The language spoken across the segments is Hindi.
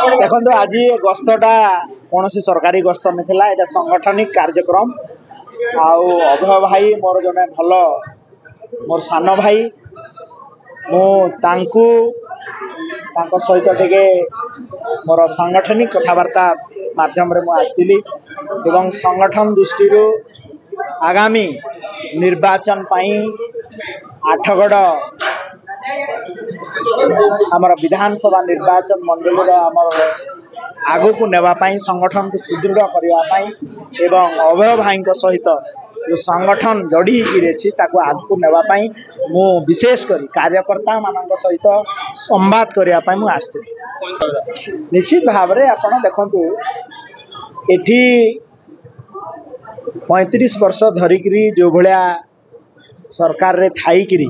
देखो आज गस्तटा कौन सरकारी गस्त नाला यहाँ सांगठनिक कार्यक्रम आउ अभय भाई मोर जने भल मोर सान भाई मु सहित टे मोर सांगठनिक कथबार्ता माध्यम आसती संगठन दृष्टि आगामी निर्वाचन आठगढ़ आमर विधानसभा निर्वाचन मंडल आमर आगु को नेवाई संगठन को सुदृढ़ करने एवं अभय भाई सहित जो संगठन जोड़ी आगु को नेवाई मु विशेषकर कार्यकर्ता मान सहित संवाद करने मुझे आसती निश्चित भाव में आप देखु एठी 35 वर्ष धरिक जो भाया सरकार रे थाईकरी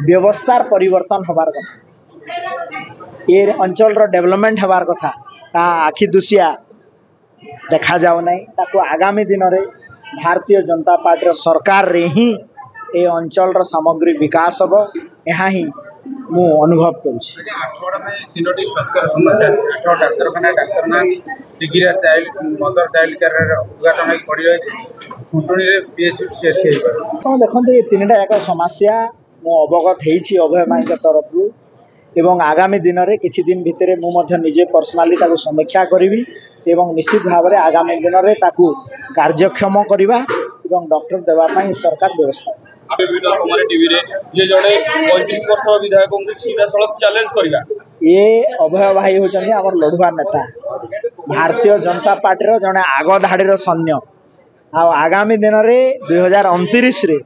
व्यवस्थार परिवर्तन होबार कथा ये अंचल डेवलपमेंट होबार कथा ता आखि दुसिया देखा जाऊ नहीं ताको आगामी दिन में भारतीय जनता पार्टी सरकार रे ही ए अंचल सामग्री विकास हम यहाँ ही मु अनुभव करुँच देखो ये तीन टा एक समस्या मु अवगत होइछि अभय भाई तरफ एवं आगामी दिन में किछि दिन भितर मुझे निजे पर्सनाली समीक्षा करी एवं निश्चित भाव में आगामी दिन में कार्यक्षम करवा एवं डॉक्टर देवाई सरकार व्यवस्था ये अभय भाई होचंदी हमर लड़ुआ नेता भारतीय जनता पार्टी जड़े आग धाड़ीर सैन्य आगामी दिन में 2029 रे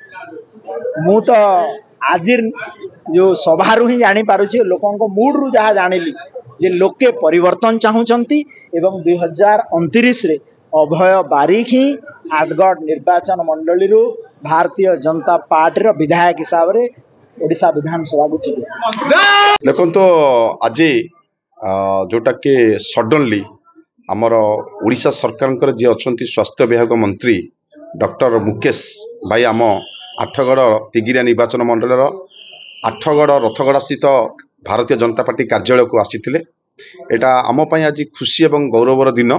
मु तो आज जो सभारू ही जानी पारुछि लोकों मूड रु जहाँ जानिली जे लोके परिवर्तन चाहूँगी एवं 2029 रे अभय बारिक ही आठगढ़ निर्वाचन मंडली भारतीय जनता पार्टी विधायक हिसाब से ओडिशा विधानसभा को जीवे देखो तो आज जोटा कि सडनली आमर ओडिशा सरकार जी अच्छा स्वास्थ्य विभाग मंत्री डॉक्टर मुकेश भाई आम आठगढ़ तिगिरिया निर्वाचन मंडल आठगढ़ रथगढ़ स्थित भारतीय जनता पार्टी कार्यालय को आसी आम आज खुशी और गौरवर दिन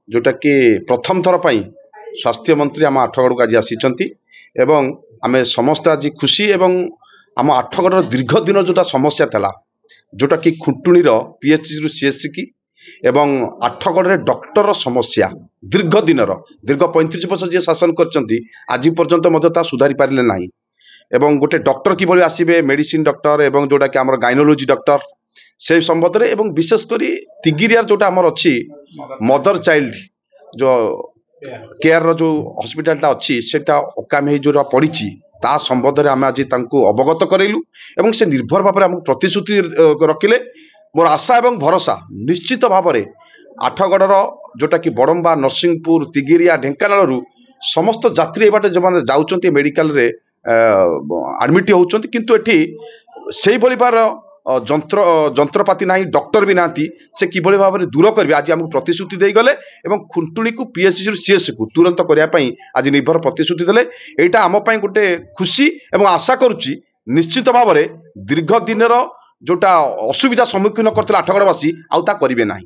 जोटा कि प्रथम थर पर स्वास्थ्य मंत्री आम आठगढ़ को आज आसी आम समस्त आज खुशी एवं आम आठगढ़ दीर्घ दिन जोटा समस्या था जोटा कि खुंटुणी पीएचसी रु सीएचसी की एवं आठगढ़ डॉक्टर समस्या दीर्घ दिन दीर्घ 35 वर्ष जी शासन कर आज पर्यंत मत सुधारी पारे ना एवं गोटे डॉक्टर किभली आसबे मेडिसिन डॉक्टर एवं जोटा कि आम गाइनोलॉजी डॉक्टर से संबंध में एवं विशेषकर तिगिरिया जोटा आमर अच्छी मदर चाइल्ड जो केयर जो हॉस्पिटल अच्छी से अकामी जो पड़ी ता संबंध में आम आज अवगत करइलु एवं से निर्भर भाव में आमको प्रतिश्रुति रखिले मोर आशा एवं भरोसा निश्चित भाव में आठगढ़ जोटा कि बड़म्बा नरसिंहपुर तिगिरिया ढेंकानाल समस्त यात्री ए बाटे जो मैंने जाऊँच मेडिकल रे आडमिट होती किंतु एठी से बार जंत्रपाति ना डॉक्टर भी नाती से किभली भाव में दूर करेंगे आज आमको प्रतिश्रुति दे गले एवं खुंटुणी को पीएचसी सीएस को तुरंत करने आज निर्भर प्रतिश्रुति देले एटा आम पई गोटे खुशी एवं आशा करुच्ची निश्चित भाव में दीर्घ दिन जोटा असुविधा सम्मुखीन करते आठगढ़वासी आउ ता करेंगे ना।